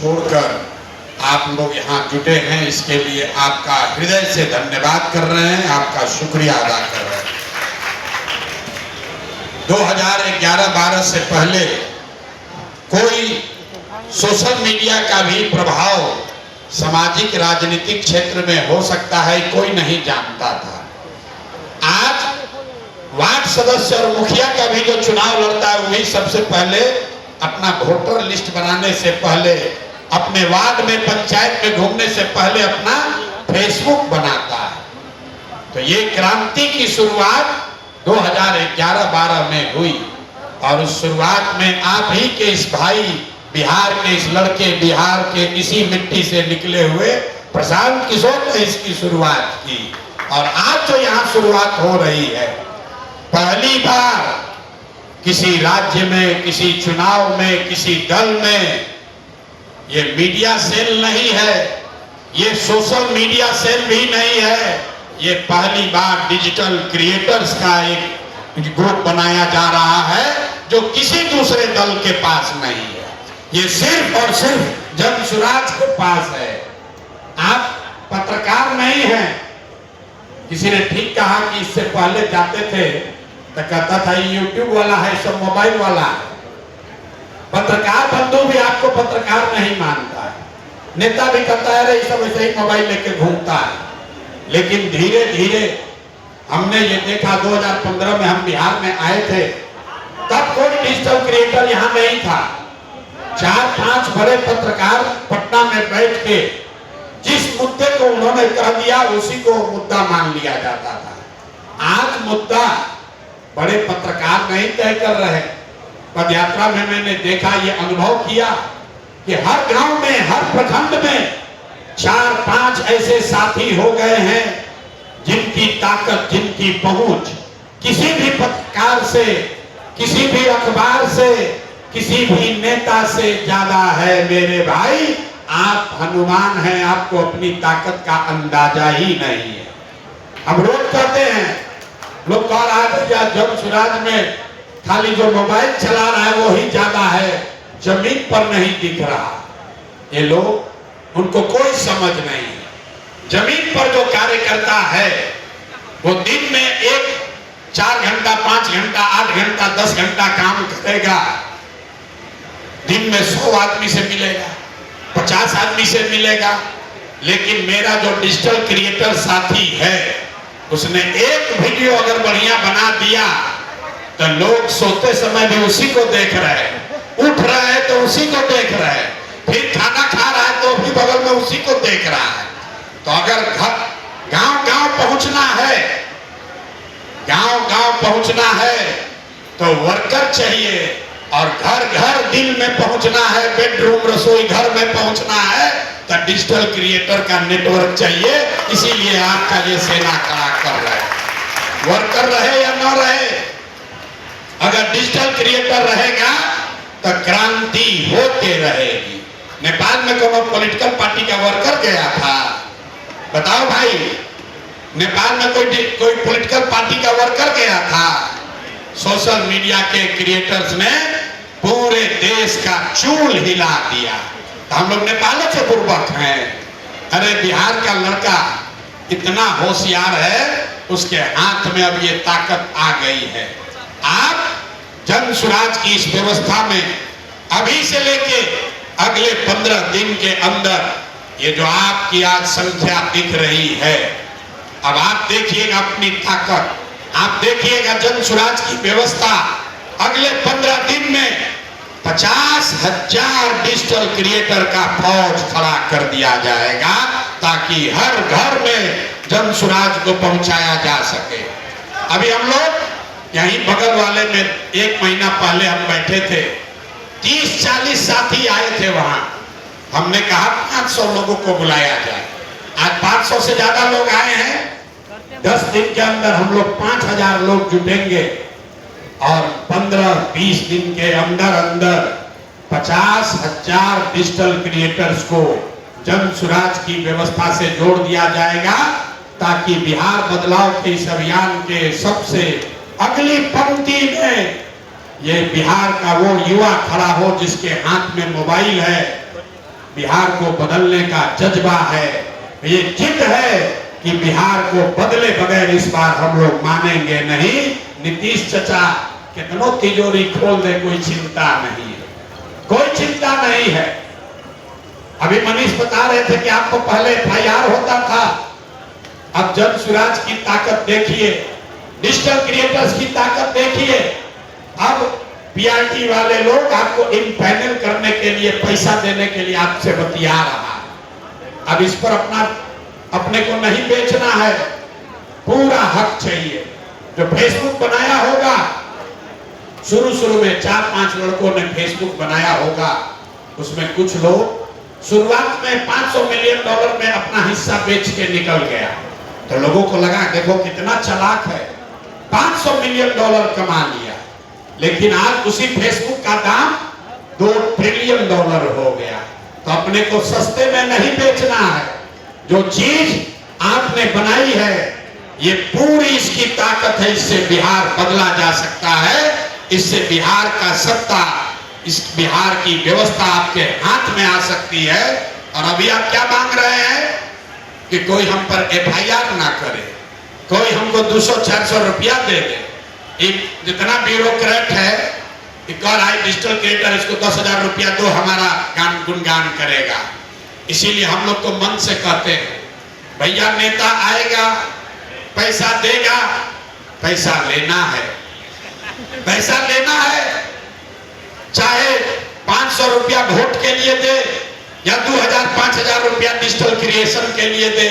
छोड़कर आप लोग यहाँ जुटे हैं, इसके लिए आपका हृदय से धन्यवाद कर रहे हैं, आपका शुक्रिया अदा कर रहे हैं। 2011-12 से पहले कोई सोशल मीडिया का भी प्रभाव सामाजिक राजनीतिक क्षेत्र में हो सकता है, कोई नहीं जानता था। आज वार्ड सदस्य और मुखिया का भी जो चुनाव लड़ता है वही सबसे पहले अपना वोटर लिस्ट बनाने से पहले, अपने वार्ड में पंचायत में घूमने से पहले अपना फेसबुक बनाता है। तो ये क्रांति की शुरुआत 2011-12 में हुई और उस शुरुआत में आप ही के इस भाई, बिहार के इस लड़के, बिहार के इसी मिट्टी से निकले हुए प्रशांत किशोर ने इसकी शुरुआत की। और आज जो यहाँ शुरुआत हो रही है, पहली बार किसी राज्य में, किसी चुनाव में, किसी दल में ये मीडिया सेल नहीं है, ये सोशल मीडिया सेल भी नहीं है, ये पहली बार डिजिटल क्रिएटर्स का एक ग्रुप बनाया जा रहा है जो किसी दूसरे दल के पास नहीं है। ये सिर्फ और सिर्फ जनसुराज के पास है। आप पत्रकार नहीं हैं। किसी ने ठीक कहा कि इससे पहले जाते थे तो कहता था ये यूट्यूब वाला है, सब मोबाइल वाला है। पत्रकार बंधु भी आपको पत्रकार नहीं मानता है। नेता भी कहता है ये सब ऐसे ही मोबाइल लेके घूमता है। लेकिन धीरे धीरे हमने ये देखा, 2015 में हम बिहार में आए थे, तब कोई डिजिटल क्रिएटर यहाँ नहीं था। 4-5 बड़े पत्रकार पटना में बैठ के जिस मुद्दे को उन्होंने कह दिया उसी को मुद्दा मान लिया जाता था। आज मुद्दा बड़े पत्रकार नहीं तय कर रहे। पदयात्रा में मैंने देखा, ये अनुभव किया कि हर गांव में, हर प्रखंड में 4-5 ऐसे साथी हो गए हैं जिनकी ताकत, जिनकी पहुंच किसी भी पत्रकार से, किसी भी अखबार से, किसी भी नेता से ज्यादा है। मेरे भाई, आप हनुमान हैं, आपको अपनी ताकत का अंदाजा ही नहीं है। हम रोज कहते हैं, लोग कह रहा है या जनसुराज में खाली जो मोबाइल चला रहा है वो ही ज्यादा है, जमीन पर नहीं दिख रहा। ये लोग, उनको कोई समझ नहीं। जमीन पर जो कार्य करता है वो दिन में 4 घंटा, 5 घंटा, 8 घंटा, 10 घंटा काम करेगा। दिन में 100 आदमी से मिलेगा, 50 आदमी से मिलेगा। लेकिन मेरा जो डिजिटल क्रिएटर साथी है, उसने एक वीडियो अगर बढ़िया बना दिया तो लोग सोते समय भी उसी को देख रहे हैं, उठ रहे हैं तो उसी को देख रहे हैं, फिर खाना खा रहा है तो भी बगल में उसी को देख रहा है। तो अगर गांव-गांव पहुंचना है, गांव-गांव पहुंचना है तो वर्कर चाहिए, और घर-घर दिल में पहुंचना है, बेडरूम रसोई घर में पहुंचना है तो डिजिटल क्रिएटर का नेटवर्क चाहिए। इसीलिए आपका ये सेना खड़ा कर रहा है। वर्कर रहे या न रहे, अगर डिजिटल क्रिएटर रहेगा तो क्रांति होते रहेगी। नेपाल में कोनो पॉलिटिकल पार्टी का वर्कर गया था? बताओ भाई, नेपाल में कोई पॉलिटिकल पार्टी का वर्कर गया था? सोशल मीडिया के क्रिएटर्स ने पूरे देश का चूल हिला दिया। तो हम लोग नेपालों से पूर्वक हैं। अरे बिहार का लड़का इतना होशियार है, उसके हाथ में अब ये ताकत आ गई है। आप जनसुराज की इस व्यवस्था में अभी से लेके अगले 15 दिन के अंदर ये जो आपकी आज संख्या दिख रही है, अब आप देखिएगा अपनी ताकत, आप देखिएगा जनसुराज की व्यवस्था। अगले 15 दिन में 50,000 डिजिटल क्रिएटर का फौज खड़ा कर दिया जाएगा ताकि हर घर में जनसुराज को पहुंचाया जा सके। अभी हम लोग यहीं बगल वाले में 1 महीना पहले हम बैठे थे, 30-40 साथी आए थे वहां। हमने कहा 500 लोगों को बुलाया जाए। आज 500 से ज्यादा लोग आए हैं। 10 दिन के अंदर हम लोग 5,000 लोग जुटेंगे और 15-20 दिन के अंदर अंदर 50,000 डिजिटल क्रिएटर्स को जनसुराज की व्यवस्था से जोड़ दिया जाएगा ताकि बिहार बदलाव के इस अभियान के सबसे अगली पंक्ति में ये बिहार का वो युवा खड़ा हो जिसके हाथ में मोबाइल है, बिहार को बदलने का जज्बा है, ये जिद है कि बिहार को बदले बगैर इस बार हम लोग मानेंगे नहीं। नीतीश चचा कितनों तिजोरी खोल दे, कोई चिंता नहीं है, कोई चिंता नहीं है। अभी मनीष बता रहे थे कि आपको पहले FIR होता था, अब जन सुराज की ताकत देखिए, डिजिटल क्रिएटर्स की ताकत देखिए। अब PRT वाले लोग आपको इम्पैनल करने के लिए, पैसा देने के लिए आपसे बतिया रहा है। अब इस पर अपने को नहीं बेचना है, पूरा हक चाहिए। जो फेसबुक बनाया होगा, शुरू में 4-5 लड़कों ने फेसबुक बनाया होगा, उसमें कुछ लोग शुरुआत में $500 मिलियन में अपना हिस्सा बेच के निकल गया, तो लोगों को लगा देखो कितना चालाक है, $500 मिलियन कमा लिया। लेकिन आज उसी फेसबुक का दाम $2 ट्रिलियन हो गया। तो अपने को सस्ते में नहीं बेचना है। जो चीज आपने बनाई है, ये पूरी इसकी ताकत है, इससे बिहार बदला जा सकता है, इससे बिहार का सत्ता, इस बिहार की व्यवस्था आपके हाथ में आ सकती है। और अभी आप क्या मांग रहे हैं कि कोई हम पर FIR ना करे, कोई हमको 200-400 रुपया दे दे। एक जितना ब्यूरोक्रेट है, एक और आई डिजिटल क्रिएटर, इसको 10,000 रुपया दो, हमारा गुणगान करेगा। इसीलिए हम लोग तो मन से कहते हैं भैया नेता आएगा, पैसा देगा, पैसा लेना है, पैसा लेना है, चाहे 500 रुपया वोट के लिए दे या 2,000-5,000 रुपया डिजिटल क्रिएशन के लिए दे,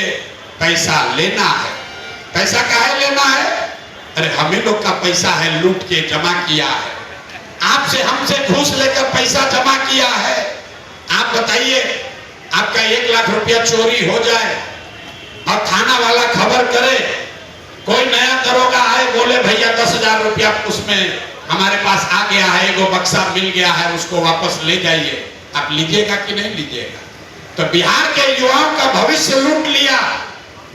पैसा लेना है। पैसा काहे लेना है? अरे हमें लोग का पैसा है, लूट के जमा किया है, आपसे हमसे घूस लेकर पैसा जमा किया है। आप बताइए, आपका 1 लाख रुपया चोरी हो जाए और थाना वाला खबर करे, कोई नया दरोगा आए, बोले भैया 10,000 रुपया उसमें हमारे पास आ गया है, एगो बक्सा मिल गया है, उसको वापस ले जाइए, आप लीजिएगा कि नहीं लीजिएगा? तो बिहार के युवाओं का भविष्य लूट लिया,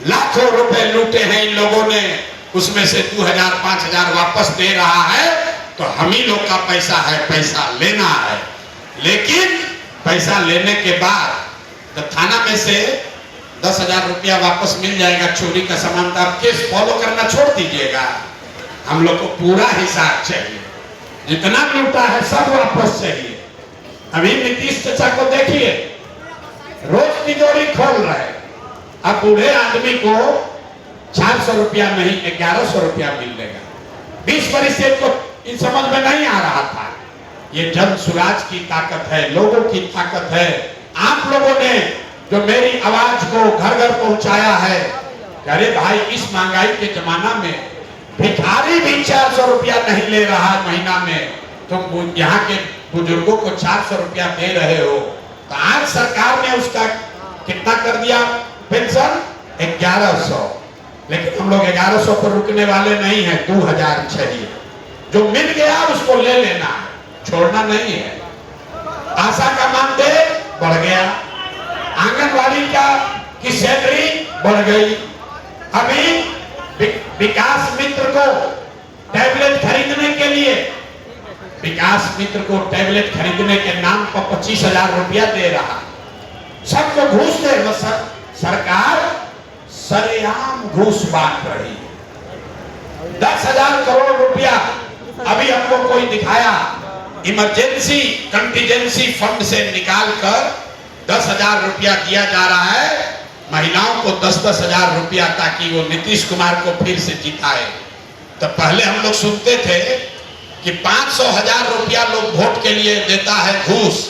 लाखों रुपए लूटे हैं इन लोगों ने, उसमें से 2,000-5,000 वापस दे रहा है। तो हम ही लोग का पैसा है, पैसा लेना है। लेकिन पैसा लेने के बाद तो थाना में से 10,000 रुपया वापस मिल जाएगा, चोरी का सामान, तो आप केस फॉलो करना छोड़ दीजिएगा। हम लोग को पूरा हिसाब चाहिए, जितना लूटा है सब वापस चाहिए। अभी नीतीश चचा को देखिए, रोज तिजोरी खोल रहे, अब बूढ़े आदमी को 400 रुपया नहीं 1,100 रुपया मिलेगा। 20 परिषद को इन समझ में नहीं आ रहा था। ये जन सुराज की ताकत है, लोगों की ताकत है। आप लोगों ने जो मेरी आवाज को घर घर पहुंचाया है, अरे भाई इस महंगाई के जमाना में भिखारी भी 400 रुपया नहीं ले रहा महीना में, तुम यहाँ के बुजुर्गों को 400 रुपया दे रहे हो। तो आज सरकार ने उसका कितना कर दिया पेंशन? 1,100। लेकिन हम लोग 1,100 पर रुकने वाले नहीं है, 2,000 चाहिए। जो मिल गया उसको ले लेना, छोड़ना नहीं है। आशा का मानदेय बढ़ गया, आंगनवाड़ी की सैलरी बढ़ गई। अभी विकास मित्र को टैबलेट खरीदने के लिए, विकास मित्र को टैबलेट खरीदने के नाम पर 25,000 रुपया दे रहा, सबको घूस दे। सरकार सरेआम घूस बांट रही है। 10,000 करोड़ रुपया अभी हमको कोई दिखाया, इमरजेंसी कंटीजेंसी फंड से निकालकर 10,000 रुपया दिया जा रहा है महिलाओं को, 10-10,000 रुपया, ताकि वो नीतीश कुमार को फिर से जिताए। तो पहले हम लोग सुनते थे कि 500,000 रुपया लोग वोट के लिए देता है घूस।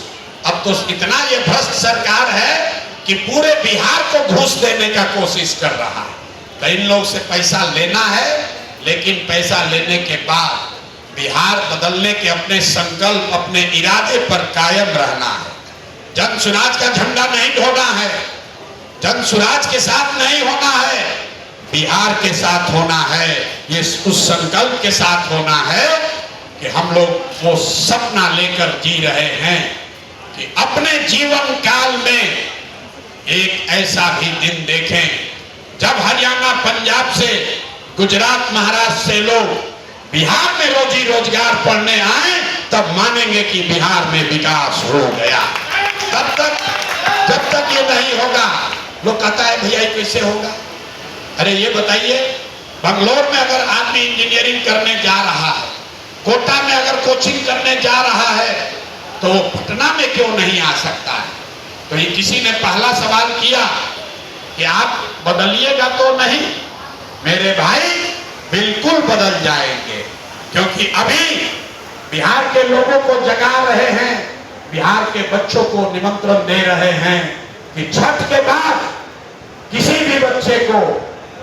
अब तो इतना ये भ्रष्ट सरकार है कि पूरे बिहार को घूस देने का कोशिश कर रहा है। तो इन लोग से पैसा लेना है, लेकिन पैसा लेने के बाद बिहार बदलने के अपने संकल्प, अपने इरादे पर कायम रहना है। जन सुराज का झंडा नहीं ढोना है, जन सुराज के साथ नहीं होना है, बिहार के साथ होना है। ये उस संकल्प के साथ होना है कि हम लोग वो सपना लेकर जी रहे हैं कि अपने जीवन काल में एक ऐसा भी दिन देखें जब हरियाणा, पंजाब से, गुजरात, महाराष्ट्र से लोग बिहार में रोजी रोजगार पढ़ने आए, तब मानेंगे कि बिहार में विकास हो गया। तब तक लोग कहता है भैया ये कैसे होगा। अरे ये बताइए, बंगलोर में अगर आदमी इंजीनियरिंग करने जा रहा है, कोटा में अगर कोचिंग करने जा रहा है, तो वो पटना में क्यों नहीं आ सकता है। तो ये किसी ने पहला सवाल किया कि आप बदलिएगा तो नहीं। मेरे भाई बिल्कुल बदल जाएंगे, क्योंकि अभी बिहार के लोगों को जगा रहे हैं, बिहार के बच्चों को निमंत्रण दे रहे हैं कि छठ के बाद किसी भी बच्चे को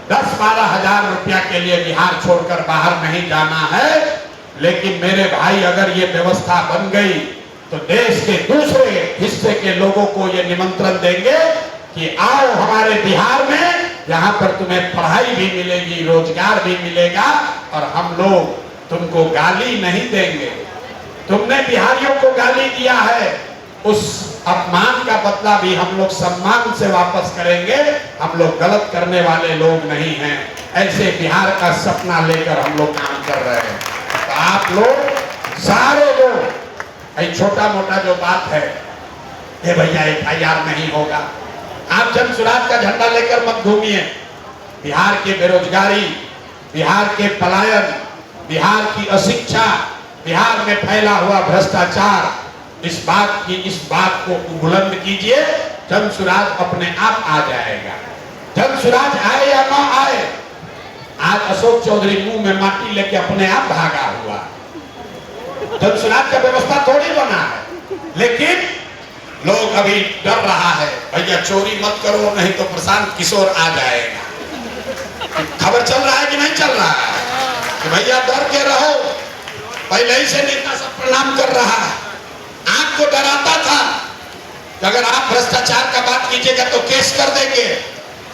10-12 हजार रुपया के लिए बिहार छोड़कर बाहर नहीं जाना है। लेकिन मेरे भाई अगर ये व्यवस्था बन गई तो देश के दूसरे हिस्से के लोगों को ये निमंत्रण देंगे कि आओ हमारे बिहार में, यहाँ पर तुम्हें पढ़ाई भी मिलेगी, रोजगार भी मिलेगा और हम लोग तुमको गाली नहीं देंगे। तुमने बिहारियों को गाली दिया है, उस अपमान का बदला भी हम लोग सम्मान से वापस करेंगे। हम लोग गलत करने वाले लोग नहीं हैं। ऐसे बिहार का सपना लेकर हम लोग काम कर रहे हैं। तो आप लोग सारे लोग, छोटा मोटा जो बात है, ये भैया FIR नहीं होगा, आप जन सुराज का झंडा लेकर मत घूमिए। बिहार की बेरोजगारी, बिहार के पलायन, बिहार की अशिक्षा, बिहार में फैला हुआ भ्रष्टाचार, इस बात को बुलंद कीजिए। जन सुराज अपने आप आ जाएगा। जन सुराज आए या ना आए, आज अशोक चौधरी मुंह में माटी लेके अपने आप भागा हुआ। जन सुराज का व्यवस्था थोड़ी बना है, लेकिन लोग अभी डर रहा है, भैया चोरी मत करो नहीं तो प्रशांत किशोर आ जाएगा। खबर चल रहा है कि नहीं चल रहा है कि भैया डर के रहो। पहले ही से नेता सब प्रणाम कर रहा है, आपको डराता था कि अगर आप भ्रष्टाचार का बात कीजिएगा तो केस कर देंगे।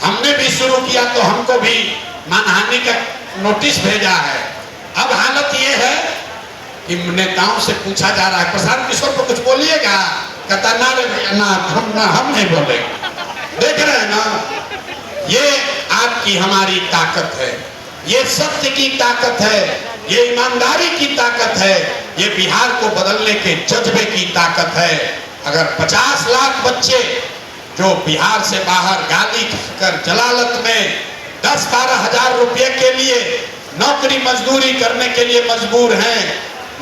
हमने भी शुरू किया तो हमको भी मानहानि का नोटिस भेजा है। अब हालत ये है कि नेताओं से पूछा जा रहा है, प्रशांत किशोर को कुछ बोलिएगा, कहता ना रे भैया ना, हम नहीं बोलेंगे। देख रहे हैं ना, ये आपकी हमारी ताकत है, ये सत्य की ताकत है, ये ईमानदारी की ताकत है, ये बिहार को बदलने के जज्बे की ताकत है। अगर 50 लाख बच्चे जो बिहार से बाहर गाली कर जलालत में 10-12 हजार रुपये के लिए नौकरी मजदूरी करने के लिए मजबूर हैं,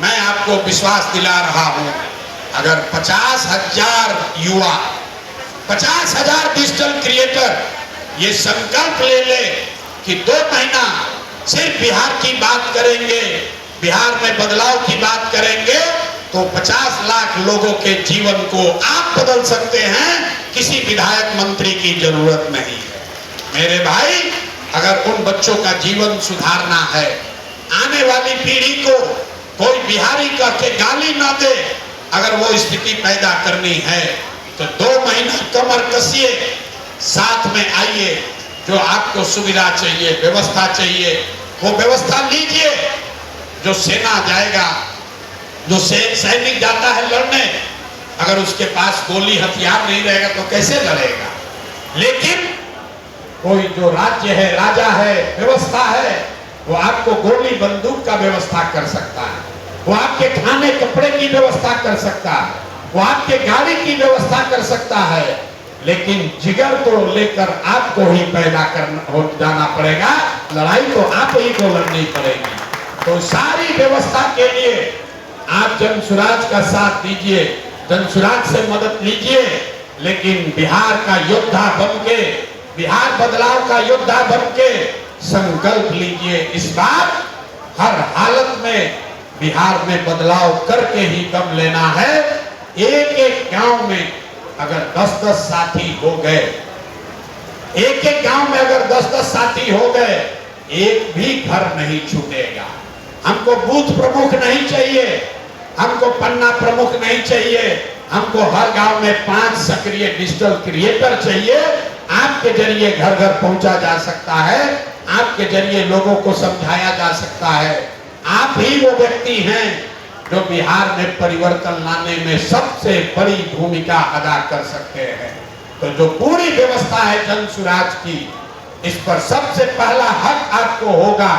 मैं आपको विश्वास दिला रहा हूं, अगर 50,000 युवा, 50,000 डिजिटल क्रिएटर ये संकल्प ले ले कि 2 महीना सिर्फ बिहार की बात करेंगे, बिहार में बदलाव की बात करेंगे, तो 50 लाख लोगों के जीवन को आप बदल सकते हैं। किसी विधायक मंत्री की जरूरत नहीं है। मेरे भाई, अगर उन बच्चों का जीवन सुधारना है, आने वाली पीढ़ी को कोई बिहारी कह के गाली ना दे, अगर वो स्थिति पैदा करनी है तो 2 महीना कमर कसिए, साथ में आइए, जो आपको सुविधा चाहिए, व्यवस्था चाहिए, वो व्यवस्था लीजिए। जो सेना जाएगा, जो सैनिक जाता है लड़ने, अगर उसके पास गोली हथियार नहीं रहेगा तो कैसे लड़ेगा। लेकिन कोई जो राज्य है, राजा है, व्यवस्था है, वो आपको गोली बंदूक का व्यवस्था कर सकता है, वो आपके खाने कपड़े की व्यवस्था कर सकता है, वो आपके गाड़ी की व्यवस्था कर सकता है। लेकिन जिगर को लेकर आपको ही पैदा हो जाना पड़ेगा, लड़ाई तो आप ही को लड़नी पड़ेगी। तो सारी व्यवस्था के लिए आप जन सुराज का साथ दीजिए, जन सुराज से मदद लीजिए, लेकिन बिहार का योद्धा बन के, बिहार बदलाव का योद्धा बन के संकल्प लीजिए। इस बार हर हालत में बिहार में बदलाव करके ही दम लेना है। एक एक गांव में अगर 10-10 साथी हो गए, एक एक गांव में अगर 10-10 साथी हो गए, एक भी घर नहीं छूटेगा। हमको बूथ प्रमुख नहीं चाहिए, हमको पन्ना प्रमुख नहीं चाहिए, हमको हर गांव में 5 सक्रिय डिजिटल क्रिएटर चाहिए। आपके जरिए घर घर पहुंचा जा सकता है, आपके जरिए लोगों को समझाया जा सकता है। आप ही वो व्यक्ति हैं जो बिहार में परिवर्तन लाने में सबसे बड़ी भूमिका अदा कर सकते हैं। तो जो पूरी व्यवस्था है जन सुराज की, इस पर सबसे पहला हक आपको होगा।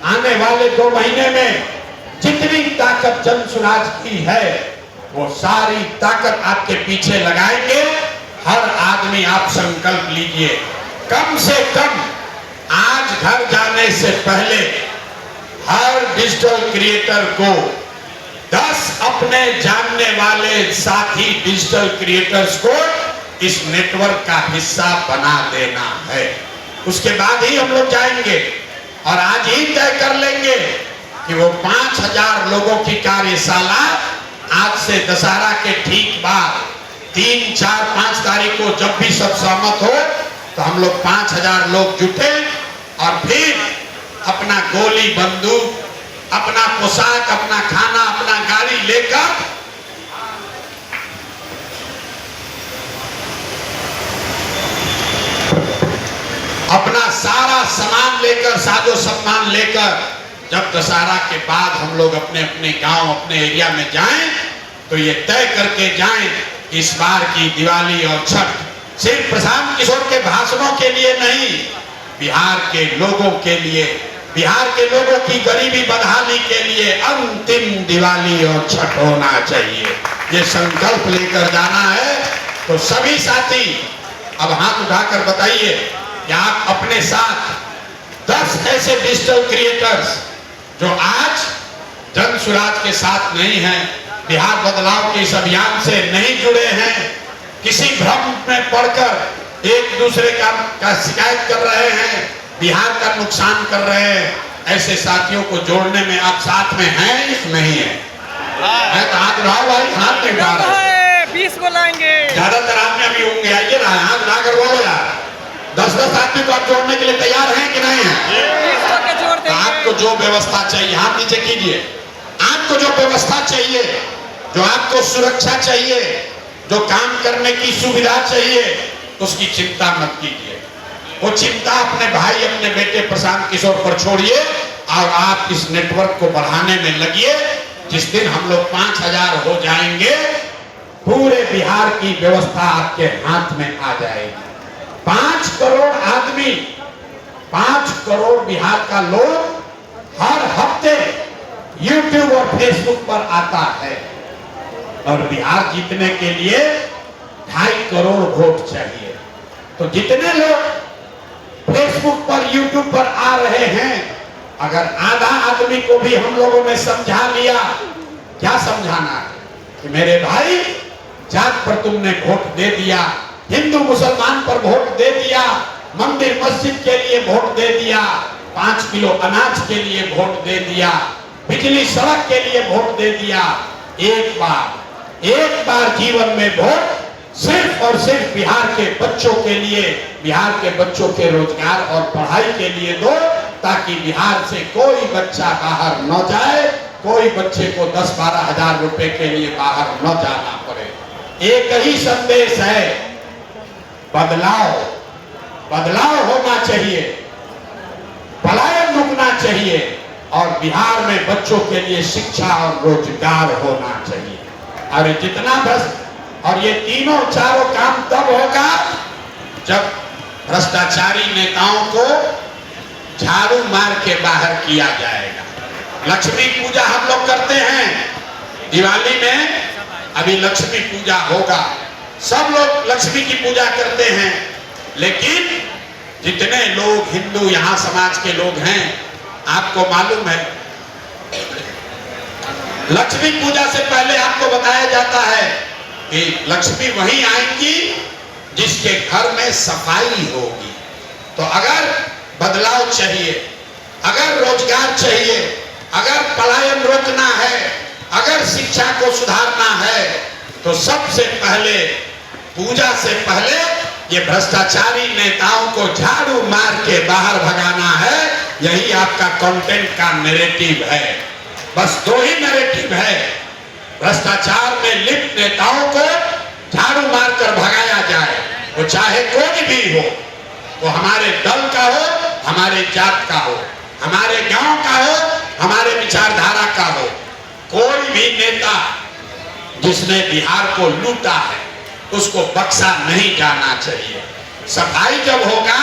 आने वाले 2 महीने में जितनी ताकत जन सुराज की है, वो सारी ताकत आपके पीछे लगाएंगे। हर आदमी आदमी आप संकल्प लीजिए, कम से कम आज घर जाने से पहले हर डिजिटल क्रिएटर को 10 अपने जानने वाले साथी डिजिटल क्रिएटर्स को इस नेटवर्क का हिस्सा बना देना है। उसके बाद ही हम लोग जाएंगे और आज ही तय कर लेंगे कि वो 5000 लोगों की कार्यशाला आज से दशहरा के ठीक बाद 3, 4, 5 तारीख को जब भी सब सहमत हो तो हम लोग 5000 लोग जुटे और फिर अपना गोली बंदूक, अपना पोशाक, अपना खाना, अपना गाड़ी लेकर अपना सारा सामान लेकर, साजो सम्मान लेकर जब दशहरा के बाद हम लोग अपने अपने गांव, अपने एरिया में जाएं तो ये तय करके जाएं कि इस बार की दिवाली और छठ सिर्फ प्रशांत किशोर के भाषणों के लिए नहीं, बिहार के लोगों के लिए, बिहार के लोगों की गरीबी बदहाली के लिए अंतिम दिवाली और छठ होना चाहिए। ये संकल्प लेकर जाना है। तो सभी साथी अब हाथ उठाकर बताइए कि आप अपने साथ 10 ऐसे डिजिटल क्रिएटर्स जो आज जन सुराज के साथ नहीं हैं, बिहार बदलाव के इस अभियान से नहीं जुड़े हैं, किसी भ्रम में पड़कर एक दूसरे का शिकायत कर रहे हैं, बिहार का नुकसान कर रहे हैं, ऐसे साथियों को जोड़ने में आप साथ में हैं या नहीं है? मैं तो हाथ उठाओ भाई, हाथ नहीं उठा रहे। 20 को लाएंगे, ज्यादातर आदमी अभी होंगे, आइए ना, हाथ उठा कर बोलो यार। 10-10 आदमी को आप जोड़ने के लिए तैयार हैं कि नहीं है? तो आपको जो व्यवस्था चाहिए, हाथ नीचे कीजिए, आपको जो व्यवस्था चाहिए, जो आपको सुरक्षा चाहिए, जो काम करने की सुविधा चाहिए, उसकी चिंता मत कीजिए। वो चिंता अपने भाई, अपने बेटे प्रशांत किशोर पर छोड़िए और आप इस नेटवर्क को बढ़ाने में लगिए। जिस दिन हम लोग 5000 हो जाएंगे, पूरे बिहार की व्यवस्था आपके हाथ में आ जाएगी। 5 करोड़ आदमी, 5 करोड़ बिहार का लोग हर हफ्ते YouTube और Facebook पर आता है और बिहार जीतने के लिए 2.5 करोड़ वोट चाहिए। तो जितने लोग Facebook पर, YouTube पर आ रहे हैं, अगर आधा आदमी को भी हम लोगों ने समझा लिया, क्या समझाना है कि मेरे भाई जात पर तुमने वोट दे दिया, हिंदू मुसलमान पर वोट दे दिया, मंदिर मस्जिद के लिए वोट दे दिया, 5 किलो अनाज के लिए वोट दे दिया, बिजली सड़क के लिए वोट दे दिया। एक बार जीवन में वोट सिर्फ और सिर्फ बिहार के बच्चों के लिए, बिहार के बच्चों के रोजगार और पढ़ाई के लिए दो, ताकि बिहार से कोई बच्चा बाहर न जाए, कोई बच्चे को 10-12 हजार रुपए के लिए बाहर न जाना पड़े। एक ही संदेश है, बदलाव, बदलाव होना चाहिए, पलायन रुकना चाहिए और बिहार में बच्चों के लिए शिक्षा और रोजगार होना चाहिए। अरे जितना बस, और ये तीनों चारों काम तब होगा जब भ्रष्टाचारी नेताओं को झाड़ू मार के बाहर किया जाएगा। लक्ष्मी पूजा हम लोग करते हैं, दिवाली में अभी लक्ष्मी पूजा होगा, सब लोग लक्ष्मी की पूजा करते हैं, लेकिन जितने लोग हिंदू यहाँ समाज के लोग हैं, आपको मालूम है लक्ष्मी पूजा से पहले आपको बताया जाता है कि लक्ष्मी वहीं आएंगी जिसके घर में सफाई होगी। तो अगर बदलाव चाहिए, अगर रोजगार चाहिए, अगर पलायन रोकना है, अगर शिक्षा को सुधारना है, तो सबसे पहले, पूजा से पहले ये भ्रष्टाचारी नेताओं को झाड़ू मार के बाहर भगाना है। यही आपका कंटेंट का नैरेटिव है। बस 2 ही नैरेटिव है, भ्रष्टाचार में लिप्त नेताओं को झाड़ू मारकर भगाया जाए, वो चाहे कोई भी हो, वो हमारे दल का हो, हमारे जात का हो, हमारे गांव का हो, हमारे विचारधारा का हो, कोई भी नेता जिसने बिहार को लूटा है उसको बख्शा नहीं जाना चाहिए। सफाई जब होगा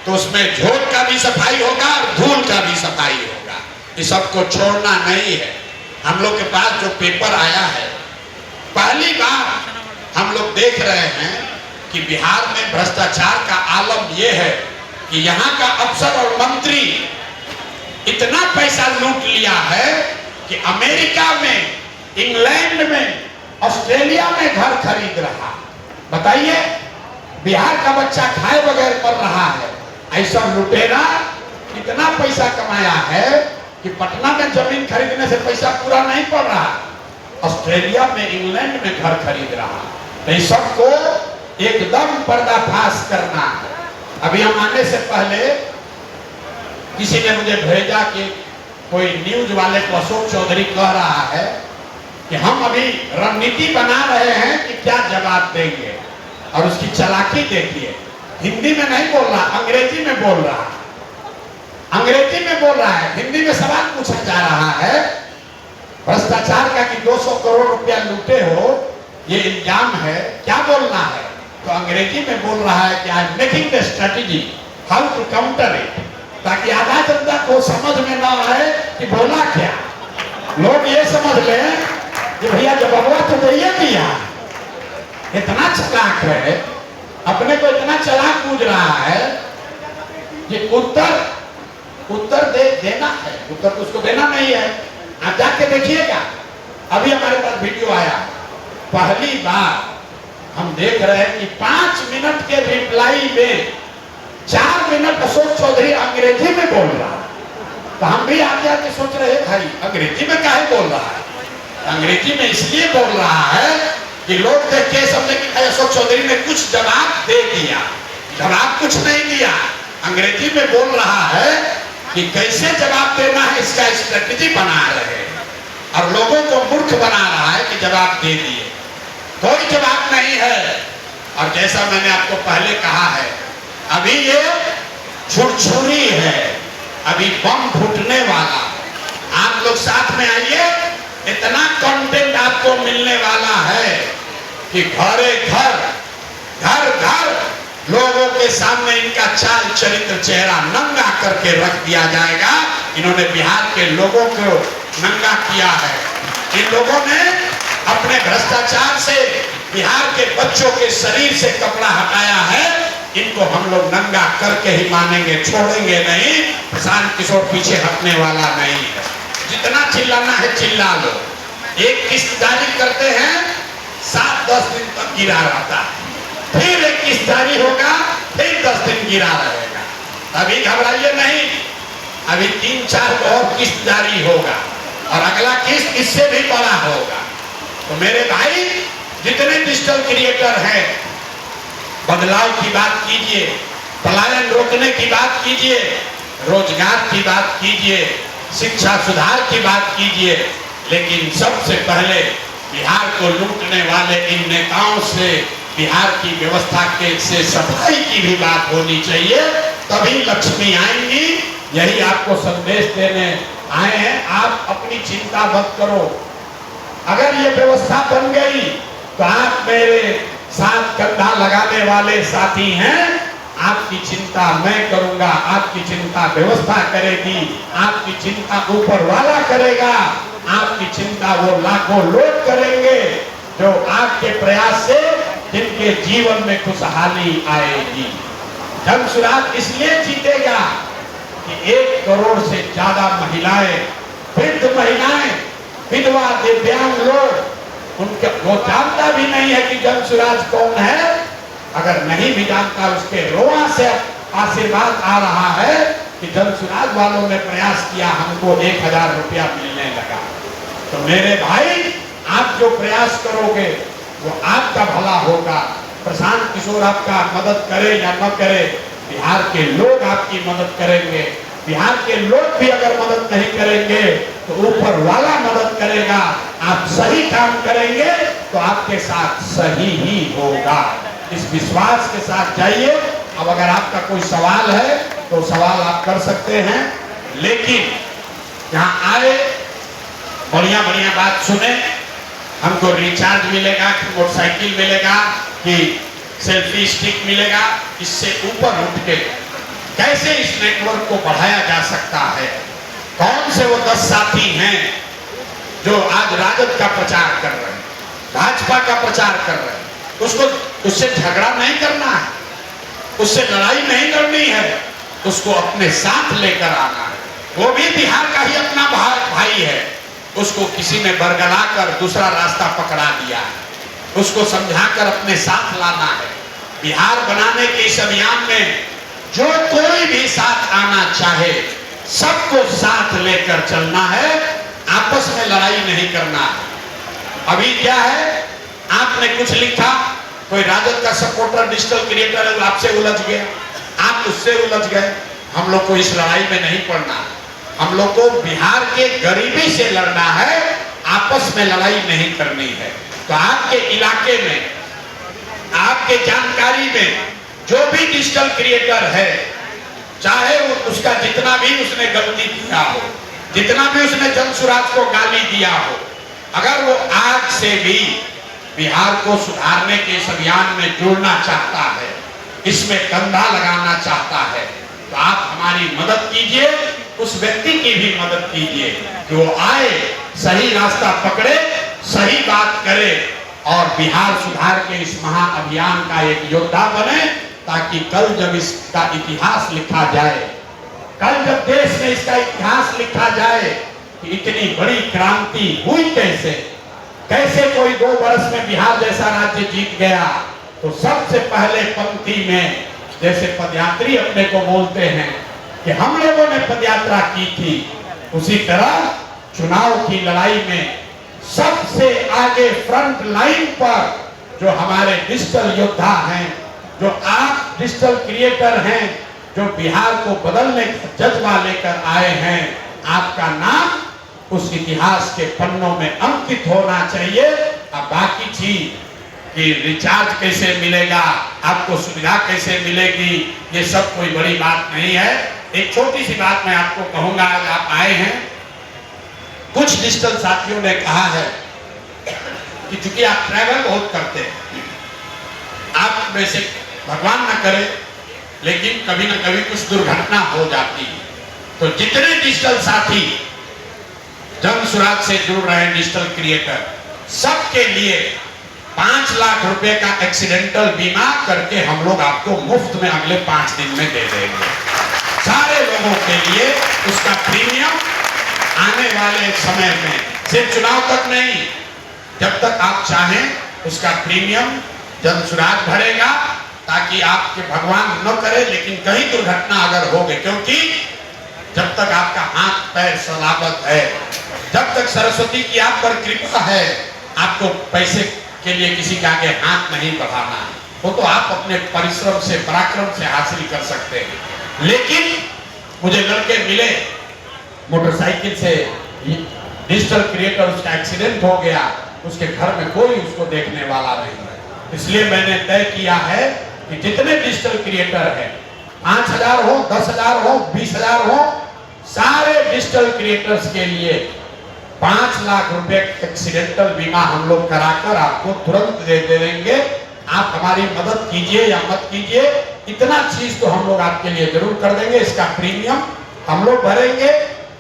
तो उसमें झोल का भी सफाई होगा और धूल का भी सफाई होगा। इस सबको छोड़ना नहीं है। हम लोग के पास जो पेपर आया है, पहली बार हम लोग देख रहे हैं कि बिहार में भ्रष्टाचार का आलम यह है कि यहाँ का अफसर और मंत्री इतना पैसा लूट लिया है कि अमेरिका में, इंग्लैंड में, ऑस्ट्रेलिया में घर खरीद रहा। बताइए, बिहार का बच्चा खाए बगैर मर रहा है। ऐसा लुटेरा इतना पैसा कमाया है कि पटना में जमीन खरीदने से पैसा पूरा नहीं पड़ रहा, ऑस्ट्रेलिया में, इंग्लैंड में घर खरीद रहा। तो इस सबको एकदम पर्दाफाश करना है। अभी हम आने से पहले किसी ने मुझे भेजा कि कोई न्यूज वाले को अशोक चौधरी कह रहा है कि हम अभी रणनीति बना रहे हैं कि क्या जवाब देंगे, और उसकी चालाकी देखिए। हिंदी में नहीं बोल रहा, अंग्रेजी में बोल रहा है। अंग्रेजी में बोल रहा है, हिंदी में सवाल पूछा जा रहा है भ्रष्टाचार का कि 200 करोड़ रुपया लूटे हो, ये इल्जाम है, क्या बोलना है? तो अंग्रेजी में बोल रहा है कि I am making the strategy how to counter it, ताकि आधा जनता को समझ में ना आए कि बोला क्या। लोग ये समझ लें कि भैया जवाब तो दिए दिया। इतना चालाक है, अपने को इतना चालाक पूछ रहा है कि उत्तर देना है, उत्तर तो उसको देना नहीं है। आप जाके देखिएगा, अभी हमारे पास वीडियो आया, पहली बार हम देख रहे हैं कि 5 मिनट के रिप्लाई में 4 मिनट अशोक चौधरी अंग्रेजी में बोल रहा है। तो हम भी आगे आके सोच रहे हैं भाई अंग्रेजी में काहे बोल रहा है? अंग्रेजी में इसलिए बोल रहा है कि लोग देख के समझे कि अशोक चौधरी ने कुछ जवाब दे दिया। जवाब कुछ नहीं दिया, अंग्रेजी में बोल रहा है कि कैसे जवाब देना है, इसका स्ट्रेटेजी बना रहे हैं, और लोगों को मूर्ख बना रहा है कि जवाब दे दिए। कोई जवाब नहीं है। और जैसा मैंने आपको पहले कहा है, अभी ये छुरछुरी है, अभी बम फूटने वाला। आप लोग साथ में आइए, इतना कंटेंट आपको मिलने वाला है कि घरे घर, घर घर लोगों के सामने इनका चाल चरित्र चेहरा नंगा करके रख दिया जाएगा। इन्होंने बिहार के लोगों को नंगा किया है। इन लोगों ने अपने भ्रष्टाचार से बिहार के बच्चों के शरीर से कपड़ा हटाया है। इनको हम लोग नंगा करके ही मानेंगे, छोड़ेंगे नहीं। प्रशांत किशोर पीछे हटने वाला नहीं है। जितना चिल्लाना है चिल्ला लो। एक किस्त जारी करते हैं, 7-10 दिन तक गिरा रहता है, फिर एक किस्त जारी होगा, फिर 10 दिन गिरा रहेगा। अभी घबराइए नहीं, अभी 3-4 और किस्त जारी होगा, और अगला किस्त इससे भी बड़ा होगा। तो मेरे भाई, जितने डिजिटल क्रिएटर हैं, बदलाव की बात कीजिए, पलायन रोकने की बात कीजिए, रोजगार की बात कीजिए, शिक्षा सुधार की बात कीजिए, लेकिन सबसे पहले बिहार को लूटने वाले इन नेताओं से, बिहार की व्यवस्था के से सफाई की भी बात होनी चाहिए, तभी लक्ष्मी आएंगी। यही आपको संदेश देने आए हैं। आप अपनी चिंता मत करो। अगर ये व्यवस्था बन गई तो आप मेरे साथ कंधा लगाने वाले साथी हैं। आपकी चिंता मैं करूंगा, आपकी चिंता व्यवस्था करेगी, आपकी चिंता ऊपर वाला करेगा, आपकी चिंता वो लाखों लोग करेंगे जो आपके प्रयास से जिनके जीवन में खुशहाली आएगी। जनसुराज इसलिए जीतेगा कि 1 करोड़ से ज्यादा महिलाएं, वृद्ध महिलाएं, विधवा, दिव्यांग लोग, उनके वो जानता भी नहीं है कि जनसुराज कौन है। अगर नहीं भी जानता, उसके रोआ से आशीर्वाद आ रहा है कि जनसुराज वालों ने प्रयास किया, हमको 1000 रुपया मिलने लगा। तो मेरे भाई, आप जो प्रयास करोगे वो आपका भला होगा। प्रशांत किशोर आपका मदद करे या न करे, बिहार के लोग आपकी मदद करेंगे। बिहार के लोग भी अगर मदद नहीं करेंगे तो ऊपर वाला मदद करेगा। आप सही काम करेंगे तो आपके साथ सही ही होगा। इस विश्वास के साथ जाइए। अब अगर आपका कोई सवाल है तो सवाल आप कर सकते हैं, लेकिन यहाँ आए, बढ़िया बढ़िया बात सुने। हमको रिचार्ज मिलेगा कि मोटरसाइकिल मिलेगा कि सेल्फी स्टिक मिलेगा, इससे ऊपर उठ के कैसे इस नेटवर्क को बढ़ाया जा सकता है। कौन से वो 10 साथी हैं जो आज राजद का प्रचार कर रहे हैं, भाजपा का प्रचार कर रहे हैं, उसको उससे झगड़ा नहीं करना है, उससे लड़ाई नहीं करनी है, उसको अपने साथ लेकर आना है। वो भी बिहार का ही अपना भाई है, उसको किसी ने बरगला कर दूसरा रास्ता पकड़ा दिया है, उसको समझाकर अपने साथ लाना है। बिहार बनाने के इस अभियान में जो कोई भी साथ आना चाहे, सबको साथ लेकर चलना है, आपस में लड़ाई नहीं करना है। अभी क्या है, आपने कुछ लिखा, कोई राजद का सपोर्टर डिजिटल क्रिएटर है, आपसे उलझ गया, आप उससे उलझ गए। हम लोग को इस लड़ाई में नहीं पड़ना, हम लोग को बिहार के गरीबी से लड़ना है, आपस में लड़ाई नहीं करनी है। तो आपके इलाके में, आपके जानकारी में जो भी डिजिटल क्रिएटर है, चाहे वो उसका जितना भी उसने गलती किया हो, जितना भी उसने जनसुराज को गाली दिया हो, अगर वो आज से भी बिहार को सुधारने के इस अभियान में जुड़ना चाहता है, इसमें कंधा लगाना चाहता है, तो आप हमारी मदद कीजिए, उस व्यक्ति की भी मदद कीजिए कि वो आए, सही रास्ता पकड़े, सही बात करे और बिहार सुधार के इस महाअभियान का एक योद्धा बने, ताकि कल जब इसका इतिहास लिखा जाए, कल जब देश में इसका इतिहास लिखा जाए कि इतनी बड़ी क्रांति हुई कैसे, कैसे कोई 2 वर्ष में बिहार जैसा राज्य जीत गया। तो सबसे पहले पंक्ति में जैसे पदयात्री अपने को बोलते हैं कि हम लोगों ने पदयात्रा की थी, उसी तरह चुनाव की लड़ाई में सबसे आगे फ्रंट लाइन पर जो हमारे डिजिटल योद्धा हैं, जो आप डिजिटल क्रिएटर हैं, जो बिहार को बदलने का जज्बा लेकर आए हैं, आपका नाम उस इतिहास के पन्नों में अंकित होना चाहिए। अब बाकी चीज कि रिचार्ज कैसे मिलेगा, आपको सुविधा कैसे मिलेगी, ये सब कोई बड़ी बात नहीं है। एक छोटी सी बात मैं आपको कहूंगा, आज आप आए हैं, कुछ डिजिटल साथियों ने कहा है कि चूंकि आप ट्रैवल बहुत करते हैं, आप में से भगवान ना करे लेकिन कभी ना कभी कुछ दुर्घटना हो जाती है, तो जितने डिजिटल साथी जनसुराज से जुड़ रहे हैं, डिजिटल क्रिएटर, सबके लिए 5 लाख रुपए का एक्सीडेंटल बीमा करके हम लोग आपको मुफ्त में अगले 5 दिन में दे देंगे। सारे लोगों के लिए उसका प्रीमियम आने वाले समय में, सिर्फ चुनाव तक नहीं, जब तक आप चाहें उसका प्रीमियम जनसुराज भरेगा, ताकि आपके भगवान न करे लेकिन कहीं दुर्घटना अगर हो गई, क्योंकि जब तक आपका हाथ पैर सलामत है, जब तक सरस्वती की आप पर कृपा है, आपको पैसे के लिए किसी के आगे हाथ नहीं बढ़ाना है, वो तो आप अपने परिश्रम से, पराक्रम से हासिल कर सकते हैं। लेकिन मुझे लड़के मिले मोटरसाइकिल से, डिजिटल क्रिएटर, उसका एक्सीडेंट हो गया, उसके घर में कोई उसको देखने वाला नहीं है, इसलिए मैंने तय किया है कि जितने डिजिटल क्रिएटर हैं, 5,000 हो, 10,000 हो, 20,000 हो, सारे डिजिटल क्रिएटर्स के लिए 5 लाख रुपए एक्सीडेंटल बीमा हम लोग कराकर आपको तुरंत दे देंगे। आप हमारी मदद कीजिए या मत कीजिए, इतना चीज तो हम लोग आपके लिए जरूर कर देंगे। इसका प्रीमियम हम लोग भरेंगे,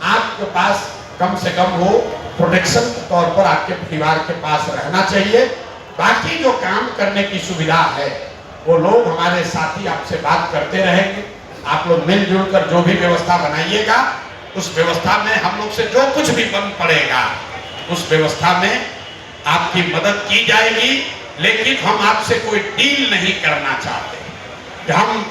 आपके पास कम से कम वो प्रोटेक्शन के तौर पर आपके परिवार के पास रहना चाहिए। बाकी जो काम करने की सुविधा है वो लोग हमारे साथी आपसे बात करते रहेंगे, आप लोग मिलजुल कर जो भी व्यवस्था बनाइएगा, उस व्यवस्था में हम लोग से जो कुछ भी बन पड़ेगा उस व्यवस्था में आपकी मदद की जाएगी। लेकिन हम आपसे कोई डील नहीं करना चाहते कि हम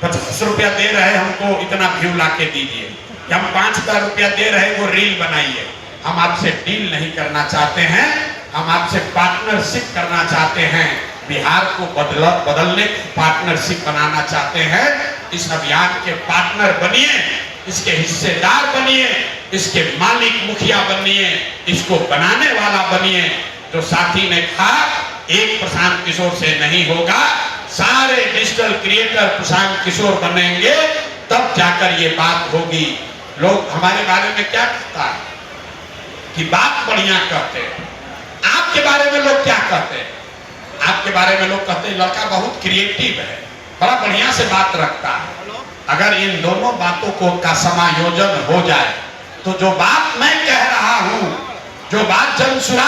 50 रुपया दे रहे हैं, हमको इतना व्यू ला के दीजिए, कि हम 5,000 रुपया दे रहे हैं, वो रील बनाइए। हम आपसे डील नहीं करना चाहते हैं, हम आपसे पार्टनरशिप करना चाहते हैं, बिहार को बदलने की पार्टनरशिप बनाना चाहते हैं। इस अभियान के पार्टनर बनिए, इसके हिस्सेदार बनिए, इसके मालिक मुखिया बनिए, इसको बनाने वाला बनिए। जो साथी ने कहा एक प्रशांत किशोर से नहीं होगा, सारे डिजिटल क्रिएटर प्रशांत किशोर बनेंगे, तब जाकर ये बात होगी। लोग हमारे बारे में क्या कहता है कि बात बढ़िया कहते हैं, आपके बारे में लोग क्या कहते हैं? आपके बारे में लोग कहते हैं लड़का बहुत क्रिएटिव है, बड़ा बढ़िया से बात रखता है। अगर इन दोनों बातों को का समायोजन हो जाए तो जो बात मैं कह रहा हूं, जो बात जनसुराज